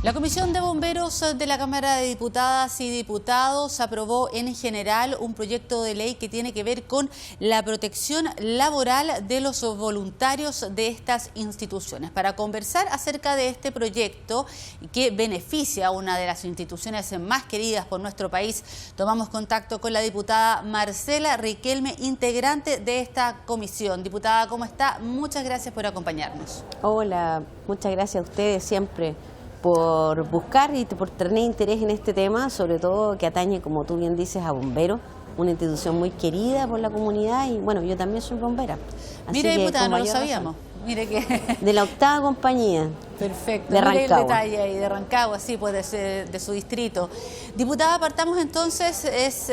La Comisión de Bomberos de la Cámara de Diputadas y Diputados aprobó en general un proyecto de ley que tiene que ver con la protección laboral de los voluntarios de estas instituciones. Para conversar acerca de este proyecto que beneficia a una de las instituciones más queridas por nuestro país, tomamos contacto con la diputada Marcela Riquelme, integrante de esta comisión. Diputada, ¿cómo está? Muchas gracias por acompañarnos. Hola, muchas gracias a ustedes siempre por buscar y por tener interés en este tema, sobre todo que atañe, como tú bien dices, a bomberos, una institución muy querida por la comunidad y bueno, yo también soy bombera. Así Mire, que, diputada, no lo sabíamos. Mire que... De la 8ª compañía. Perfecto. De Mire el Rancagua. detalle ahí, de Rancagua, sí, pues de su distrito. Diputada, partamos entonces, es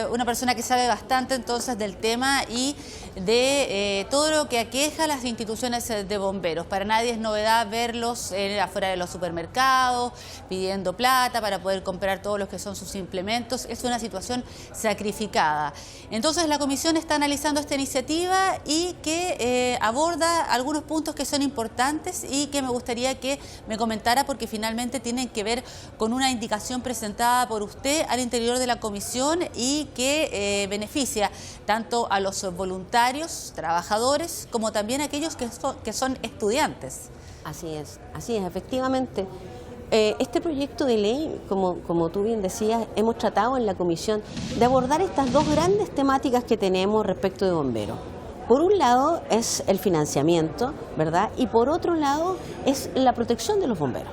una persona que sabe bastante entonces del tema y de todo lo que aqueja a las instituciones de bomberos. Para nadie es novedad verlos afuera de los supermercados, pidiendo plata para poder comprar todos los que son sus implementos. Es una situación sacrificada. Entonces la comisión está analizando esta iniciativa y que aborda algunos puntos que son importantes y que me gustaría que me comentara porque finalmente tienen que ver con una indicación presentada por usted al interior de la comisión y que beneficia tanto a los voluntarios, trabajadores, como también a aquellos que son estudiantes. Así es, efectivamente. Este proyecto de ley, como tú bien decías, hemos tratado en la comisión de abordar estas dos grandes temáticas que tenemos respecto de bomberos. Por un lado es el financiamiento, ¿verdad? Y por otro lado es la protección de los bomberos.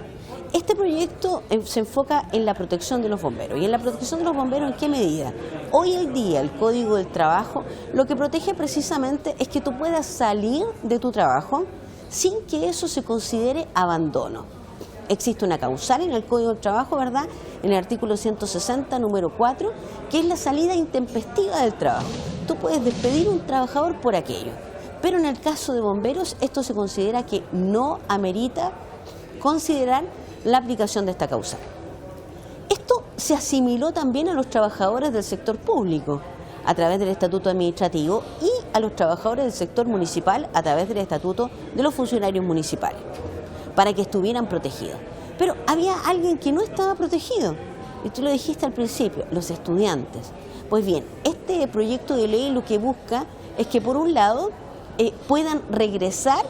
Este proyecto se enfoca en la protección de los bomberos. ¿Y en la protección de los bomberos en qué medida? Hoy en día el Código del Trabajo lo que protege precisamente es que tú puedas salir de tu trabajo sin que eso se considere abandono. Existe una causal en el Código del Trabajo, ¿verdad? En el artículo 160, número 4, que es la salida intempestiva del trabajo. Tú puedes despedir a un trabajador por aquello. Pero en el caso de bomberos, esto se considera que no amerita considerar la aplicación de esta causal. Esto se asimiló también a los trabajadores del sector público a través del Estatuto Administrativo y a los trabajadores del sector municipal a través del Estatuto de los Funcionarios Municipales, para que estuvieran protegidos. Pero había alguien que no estaba protegido, y tú lo dijiste al principio, los estudiantes. Pues bien, este proyecto de ley lo que busca es que por un lado puedan regresar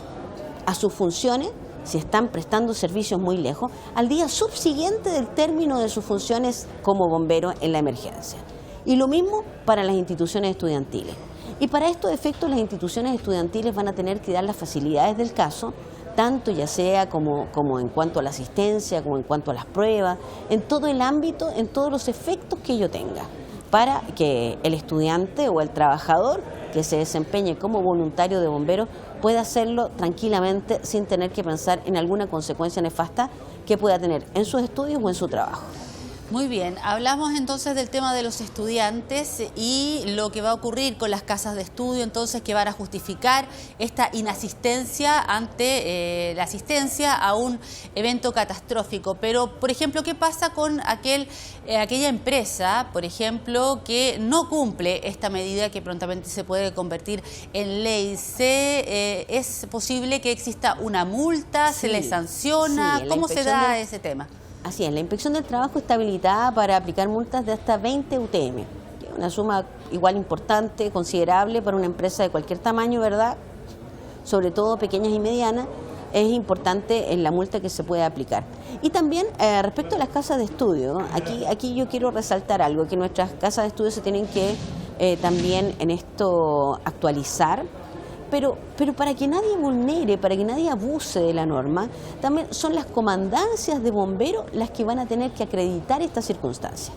a sus funciones, si están prestando servicios muy lejos, al día subsiguiente del término de sus funciones como bomberos en la emergencia. Y lo mismo para las instituciones estudiantiles. Y para estos efectos las instituciones estudiantiles van a tener que dar las facilidades del caso, tanto ya sea como en cuanto a la asistencia, como en cuanto a las pruebas, en todo el ámbito, en todos los efectos que ello tenga, para que el estudiante o el trabajador que se desempeñe como voluntario de bomberos pueda hacerlo tranquilamente sin tener que pensar en alguna consecuencia nefasta que pueda tener en sus estudios o en su trabajo. Muy bien, hablamos entonces del tema de los estudiantes y lo que va a ocurrir con las casas de estudio, entonces que van a justificar esta inasistencia ante la asistencia a un evento catastrófico. Pero, por ejemplo, ¿qué pasa con aquella empresa, por ejemplo, que no cumple esta medida que prontamente se puede convertir en ley? ¿Es posible que exista una multa? Sí, ¿Se le sanciona? sí, ¿Cómo se da ese tema? Así es, la Inspección del Trabajo está habilitada para aplicar multas de hasta 20 UTM, que es una suma igual importante, considerable para una empresa de cualquier tamaño, ¿verdad? Sobre todo pequeñas y medianas, es importante en la multa que se puede aplicar. Y también respecto a las casas de estudio, aquí yo quiero resaltar algo, que nuestras casas de estudio se tienen que también en esto actualizar. Pero para que nadie vulnere, para que nadie abuse de la norma, también son las comandancias de bomberos las que van a tener que acreditar esta circunstancia.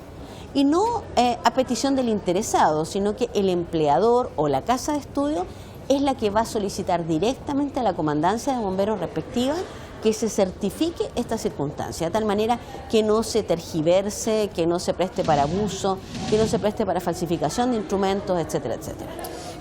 Y no a petición del interesado, sino que el empleador o la casa de estudio es la que va a solicitar directamente a la comandancia de bomberos respectiva que se certifique esta circunstancia, de tal manera que no se tergiverse, que no se preste para abuso, que no se preste para falsificación de instrumentos, etcétera, etcétera.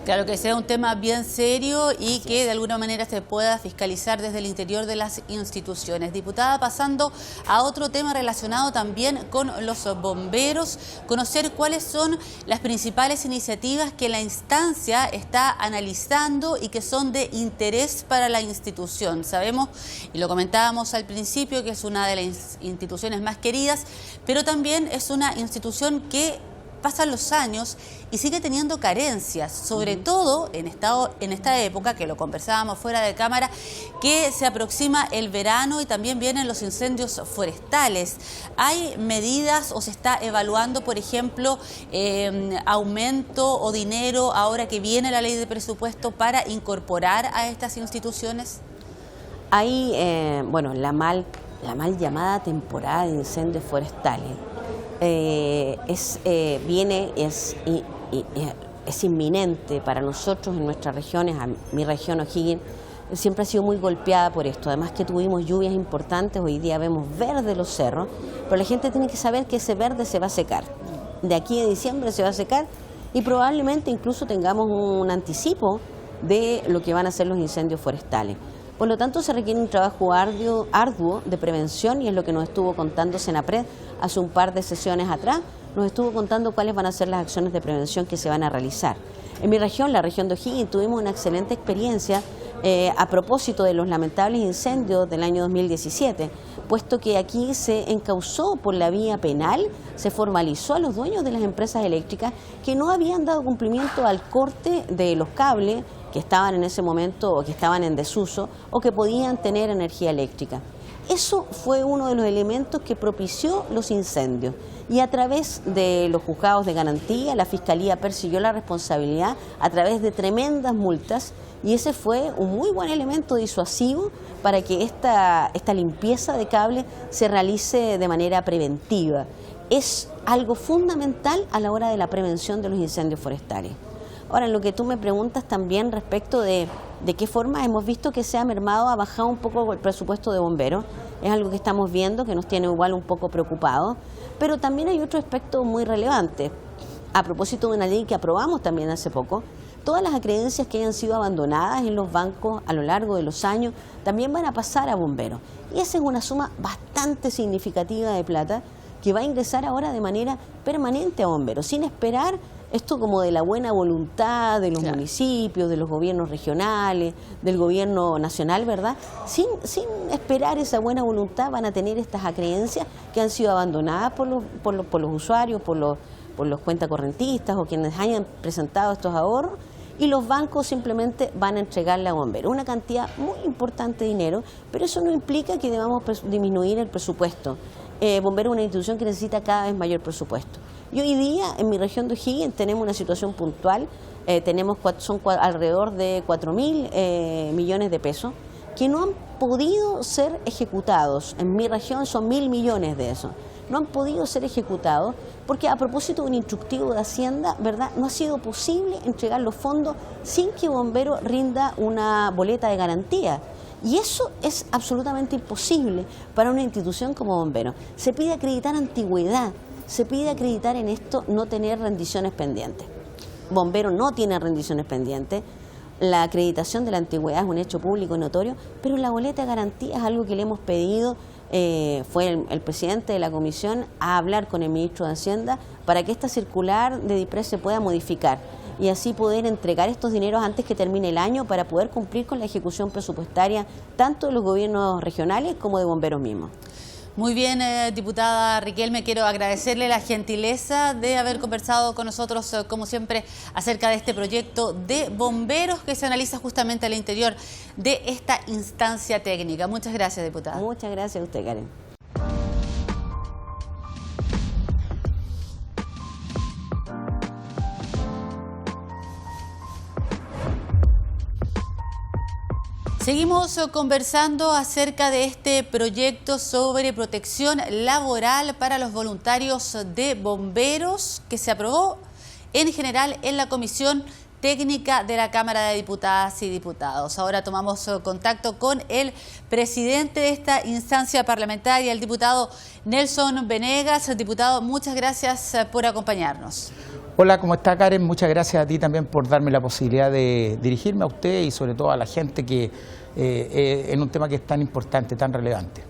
Claro, que sea un tema bien serio y que de alguna manera se pueda fiscalizar desde el interior de las instituciones. Diputada, pasando a otro tema relacionado también con los bomberos, conocer cuáles son las principales iniciativas que la instancia está analizando y que son de interés para la institución. Sabemos, y lo comentábamos al principio, que es una de las instituciones más queridas, pero también es una institución que pasan los años y sigue teniendo carencias, sobre todo en esta época, que lo conversábamos fuera de cámara, que se aproxima el verano y también vienen los incendios forestales. ¿Hay medidas o se está evaluando, por ejemplo, aumento o dinero ahora que viene la ley de presupuesto para incorporar a estas instituciones? Hay, bueno, la mal llamada temporada de incendios forestales. Es inminente para nosotros en nuestras regiones. Mi región, O'Higgins, siempre ha sido muy golpeada por esto. Además que tuvimos lluvias importantes, hoy día vemos verde los cerros, pero la gente tiene que saber que ese verde se va a secar. De aquí a diciembre se va a secar y probablemente incluso tengamos un anticipo de lo que van a ser los incendios forestales. Por lo tanto, se requiere un trabajo arduo de prevención y es lo que nos estuvo contando Senapred hace un par de sesiones atrás. Nos estuvo contando cuáles van a ser las acciones de prevención que se van a realizar. En mi región, la región de O'Higgins, tuvimos una excelente experiencia a propósito de los lamentables incendios del año 2017, puesto que aquí se encausó por la vía penal, se formalizó a los dueños de las empresas eléctricas que no habían dado cumplimiento al corte de los cables que estaban en ese momento o que estaban en desuso o que podían tener energía eléctrica. Eso fue uno de los elementos que propició los incendios y a través de los juzgados de garantía la Fiscalía persiguió la responsabilidad a través de tremendas multas y ese fue un muy buen elemento disuasivo para que esta limpieza de cable se realice de manera preventiva. Es algo fundamental a la hora de la prevención de los incendios forestales. Ahora, en lo que tú me preguntas también respecto de qué forma hemos visto que se ha mermado, ha bajado un poco el presupuesto de bomberos, es algo que estamos viendo, que nos tiene igual un poco preocupados, pero también hay otro aspecto muy relevante. A propósito de una ley que aprobamos también hace poco, todas las acreencias que hayan sido abandonadas en los bancos a lo largo de los años también van a pasar a bomberos. Y esa es una suma bastante significativa de plata que va a ingresar ahora de manera permanente a bomberos, sin esperar esto como de la buena voluntad de los municipios, de los gobiernos regionales, del gobierno nacional, ¿verdad? Sin esperar esa buena voluntad van a tener estas acreencias que han sido abandonadas por los usuarios, por los cuentacorrentistas o quienes hayan presentado estos ahorros y los bancos simplemente van a entregarle a bomberos. Una cantidad muy importante de dinero, pero eso no implica que debamos disminuir el presupuesto. Bomberos es una institución que necesita cada vez mayor presupuesto. Y hoy día en mi región de O'Higgins tenemos una situación puntual, son alrededor de 4.000 millones de pesos que no han podido ser ejecutados. En mi región son 1.000 millones de esos. No han podido ser ejecutados porque a propósito de un instructivo de Hacienda, ¿verdad?, no ha sido posible entregar los fondos sin que Bombero rinda una boleta de garantía. Y eso es absolutamente imposible para una institución como Bombero. Se pide acreditar antigüedad, se pide acreditar en esto no tener rendiciones pendientes. Bombero no tiene rendiciones pendientes, la acreditación de la antigüedad es un hecho público y notorio, pero la boleta de garantía es algo que le hemos pedido, fue el presidente de la comisión a hablar con el ministro de Hacienda para que esta circular de DIPRES se pueda modificar y así poder entregar estos dineros antes que termine el año para poder cumplir con la ejecución presupuestaria tanto de los gobiernos regionales como de bomberos mismos. Muy bien, diputada Riquelme, quiero agradecerle la gentileza de haber conversado con nosotros, como siempre, acerca de este proyecto de bomberos que se analiza justamente al interior de esta instancia técnica. Muchas gracias, diputada. Muchas gracias a usted, Karen. Seguimos conversando acerca de este proyecto sobre protección laboral para los voluntarios de bomberos que se aprobó en general en la comisión, técnica de la Cámara de Diputadas y Diputados. Ahora tomamos contacto con el presidente de esta instancia parlamentaria, el diputado Nelson Venegas. Diputado, muchas gracias por acompañarnos. Hola, ¿cómo está, Karen? Muchas gracias a ti también por darme la posibilidad de dirigirme a usted y sobre todo a la gente que en un tema que es tan importante, tan relevante.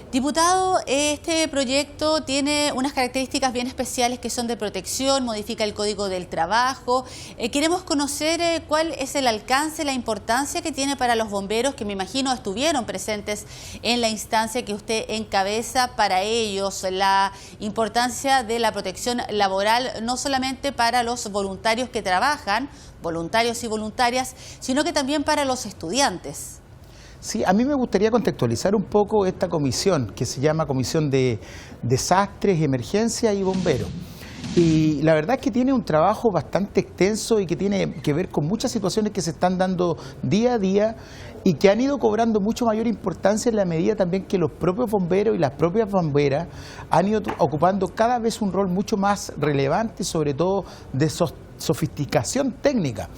Diputado, este proyecto tiene unas características bien especiales que son de protección, modifica el Código del Trabajo. Queremos conocer cuál es el alcance, la importancia que tiene para los bomberos, que me imagino estuvieron presentes en la instancia que usted encabeza. Para ellos, la importancia de la protección laboral, no solamente para los voluntarios que trabajan, voluntarios y voluntarias, sino que también para los estudiantes. Sí, a mí me gustaría contextualizar un poco esta comisión que se llama Comisión de Desastres, Emergencia y Bomberos. Y la verdad es que tiene un trabajo bastante extenso y que tiene que ver con muchas situaciones que se están dando día a día y que han ido cobrando mucho mayor importancia en la medida también que los propios bomberos y las propias bomberas han ido ocupando cada vez un rol mucho más relevante y sobre todo de sofisticación técnica.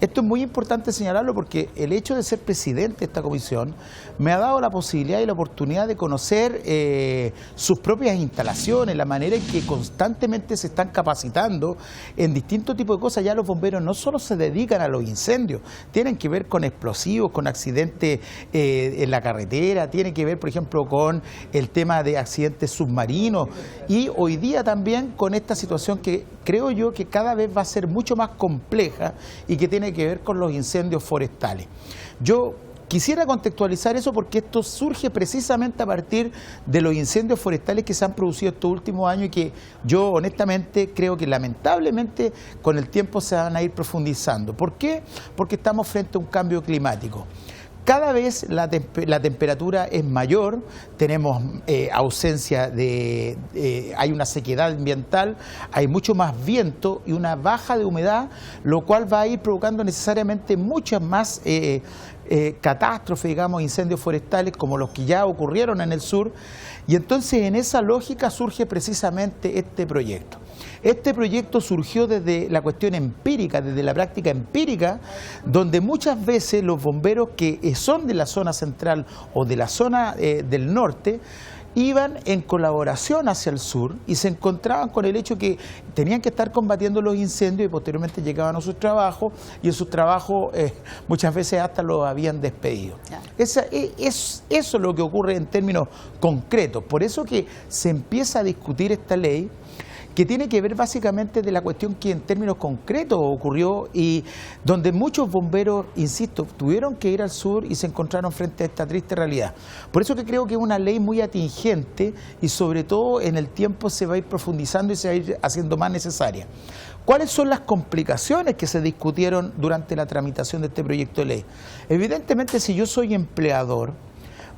Esto es muy importante señalarlo porque el hecho de ser presidente de esta comisión me ha dado la posibilidad y la oportunidad de conocer sus propias instalaciones, la manera en que constantemente se están capacitando en distintos tipos de cosas. Ya los bomberos no solo se dedican a los incendios, tienen que ver con explosivos, con accidentes en la carretera, tienen que ver, por ejemplo, con el tema de accidentes submarinos y hoy día también con esta situación que creo yo que cada vez va a ser mucho más compleja y que tiene que ver con los incendios forestales. Yo quisiera contextualizar eso porque esto surge precisamente a partir de los incendios forestales que se han producido estos últimos años y que yo honestamente creo que lamentablemente con el tiempo se van a ir profundizando. ¿Por qué? Porque estamos frente a un cambio climático. Cada vez la temperatura es mayor, tenemos ausencia hay una sequedad ambiental, hay mucho más viento y una baja de humedad, lo cual va a ir provocando necesariamente muchas más catástrofes, digamos, incendios forestales como los que ya ocurrieron en el sur. Y entonces en esa lógica surge precisamente este proyecto. Este proyecto surgió desde la cuestión empírica, desde la práctica empírica, donde muchas veces los bomberos que son de la zona central o de la zona del norte, iban en colaboración hacia el sur y se encontraban con el hecho que tenían que estar combatiendo los incendios y posteriormente llegaban a sus trabajos y en sus trabajos muchas veces hasta los habían despedido. Claro. Eso es lo que ocurre en términos concretos. Por eso que se empieza a discutir esta ley que tiene que ver básicamente de la cuestión que en términos concretos ocurrió y donde muchos bomberos, insisto, tuvieron que ir al sur y se encontraron frente a esta triste realidad. Por eso que creo que es una ley muy atingente y sobre todo en el tiempo se va a ir profundizando y se va a ir haciendo más necesaria. ¿Cuáles son las complicaciones que se discutieron durante la tramitación de este proyecto de ley? Evidentemente, si yo soy empleador,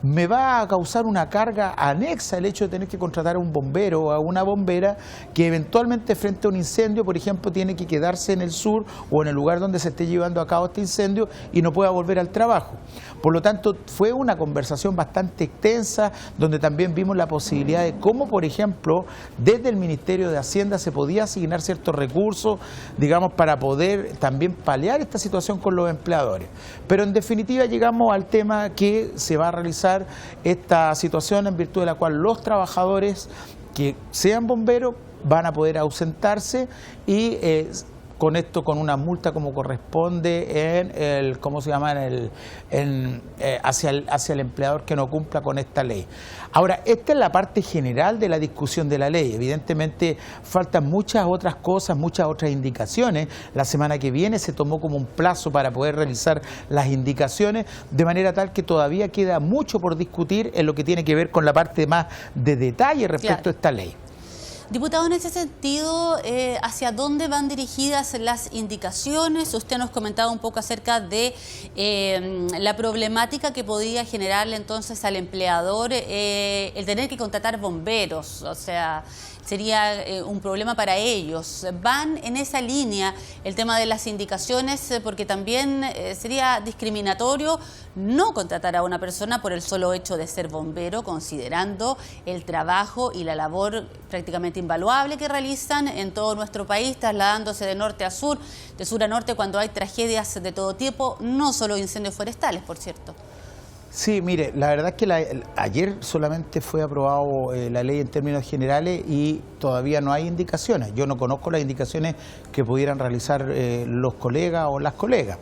me va a causar una carga anexa el hecho de tener que contratar a un bombero o a una bombera que eventualmente frente a un incendio, por ejemplo, tiene que quedarse en el sur o en el lugar donde se esté llevando a cabo este incendio y no pueda volver al trabajo. Por lo tanto, fue una conversación bastante extensa donde también vimos la posibilidad de cómo, por ejemplo, desde el Ministerio de Hacienda se podía asignar ciertos recursos, digamos, para poder también paliar esta situación con los empleadores. Pero en definitiva llegamos al tema que se va a realizar esta situación en virtud de la cual los trabajadores que sean bomberos van a poder ausentarse y con esto con una multa como corresponde en el, ¿cómo se llama? Hacia el empleador que no cumpla con esta ley. Ahora, esta es la parte general de la discusión de la ley. Evidentemente faltan muchas otras cosas, muchas otras indicaciones. La semana que viene se tomó como un plazo para poder realizar las indicaciones, de manera tal que todavía queda mucho por discutir en lo que tiene que ver con la parte más de detalle respecto a esta ley. Diputado, en ese sentido, ¿hacia dónde van dirigidas las indicaciones? Usted nos comentaba un poco acerca de la problemática que podía generarle entonces al empleador el tener que contratar bomberos, o sea, sería un problema para ellos. ¿Van en esa línea el tema de las indicaciones? Porque también sería discriminatorio no contratar a una persona por el solo hecho de ser bombero, considerando el trabajo y la labor prácticamente invaluable que realizan en todo nuestro país, trasladándose de norte a sur, de sur a norte cuando hay tragedias de todo tipo, no solo incendios forestales, por cierto. Sí, mire, la verdad es que ayer solamente fue aprobado la ley en términos generales y todavía no hay indicaciones. Yo no conozco las indicaciones que pudieran realizar los colegas o las colegas.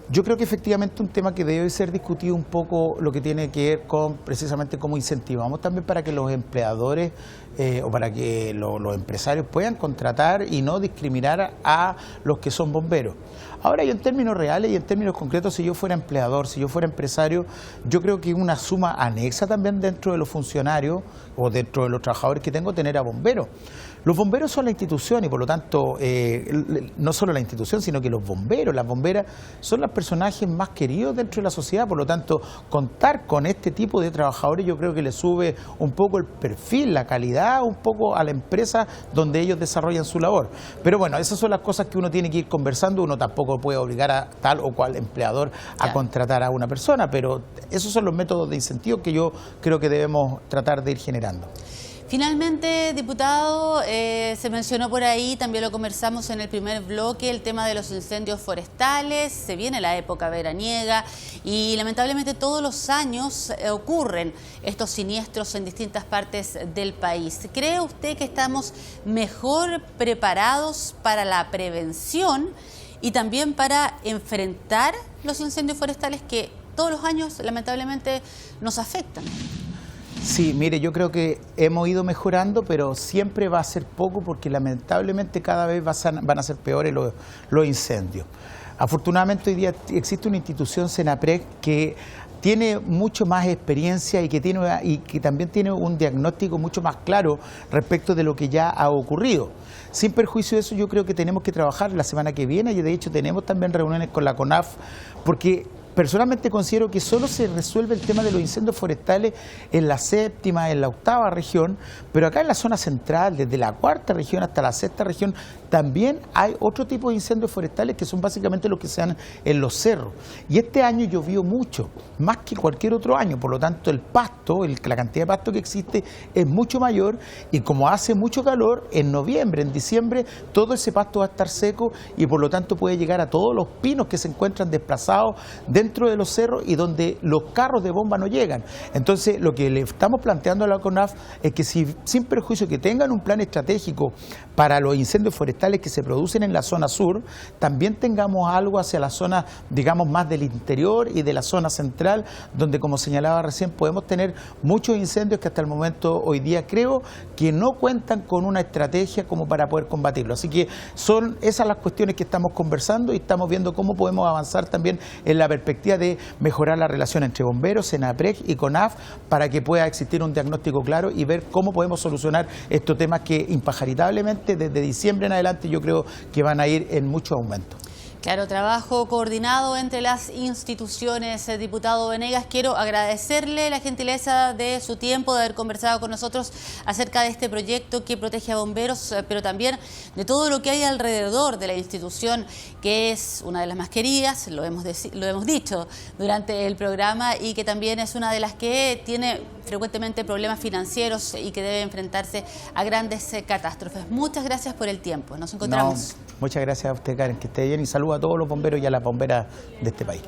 Yo creo que efectivamente un tema que debe ser discutido un poco lo que tiene que ver con precisamente cómo incentivamos también para que los empleadores o para que los empresarios puedan contratar y no discriminar a los que son bomberos. Ahora, yo en términos reales y en términos concretos, si yo fuera empleador, si yo fuera empresario, yo creo que una suma anexa también dentro de los funcionarios o dentro de los trabajadores que tengo, tener a bomberos. Los bomberos son la institución y por lo tanto, no solo la institución, sino que los bomberos, las bomberas son los personajes más queridos dentro de la sociedad, por lo tanto, contar con este tipo de trabajadores yo creo que le sube un poco el perfil, la calidad, un poco a la empresa donde ellos desarrollan su labor. Pero bueno, esas son las cosas que uno tiene que ir conversando, uno tampoco puede obligar a tal o cual empleador a contratar a una persona, pero esos son los métodos de incentivo que yo creo que debemos tratar de ir generando. Finalmente, diputado, se mencionó por ahí, también lo conversamos en el primer bloque, el tema de los incendios forestales. Se viene la época veraniega y lamentablemente todos los años ocurren estos siniestros en distintas partes del país. ¿Cree usted que estamos mejor preparados para la prevención y también para enfrentar los incendios forestales que todos los años lamentablemente nos afectan? Sí, mire, yo creo que hemos ido mejorando, pero siempre va a ser poco porque lamentablemente cada vez van a ser peores los incendios. Afortunadamente hoy día existe una institución, Senaprec, que tiene mucho más experiencia y que también tiene un diagnóstico mucho más claro respecto de lo que ya ha ocurrido. Sin perjuicio de eso, yo creo que tenemos que trabajar la semana que viene y de hecho tenemos también reuniones con la CONAF porque personalmente considero que solo se resuelve el tema de los incendios forestales en la 7ª, en la 8ª región, pero acá en la zona central, desde la 4ª región hasta la 6ª región, también hay otro tipo de incendios forestales que son básicamente los que se dan en los cerros. Y este año llovió mucho, más que cualquier otro año, por lo tanto el pasto, la cantidad de pasto que existe es mucho mayor y como hace mucho calor, en noviembre, en diciembre, todo ese pasto va a estar seco y por lo tanto puede llegar a todos los pinos que se encuentran desplazados dentro de los cerros y donde los carros de bomba no llegan. Entonces, lo que le estamos planteando a la CONAF es que sin perjuicio que tengan un plan estratégico para los incendios forestales que se producen en la zona sur, también tengamos algo hacia la zona, digamos, más del interior y de la zona central, donde, como señalaba recién, podemos tener muchos incendios que hasta el momento, hoy día, creo que no cuentan con una estrategia como para poder combatirlo. Así que son esas las cuestiones que estamos conversando y estamos viendo cómo podemos avanzar también en la perspectiva de mejorar la relación entre bomberos, Senaprec y CONAF para que pueda existir un diagnóstico claro y ver cómo podemos solucionar estos temas que impajaritablemente desde diciembre en adelante yo creo que van a ir en mucho aumento. Claro, trabajo coordinado entre las instituciones. Diputado Venegas, quiero agradecerle la gentileza de su tiempo, de haber conversado con nosotros acerca de este proyecto que protege a bomberos, pero también de todo lo que hay alrededor de la institución, que es una de las más queridas, lo hemos dicho durante el programa, y que también es una de las que tiene frecuentemente problemas financieros y que debe enfrentarse a grandes catástrofes. Muchas gracias por el tiempo. Nos encontramos. Muchas gracias a usted, Karen, que esté bien y saludo a todos los bomberos y a las bomberas de este país.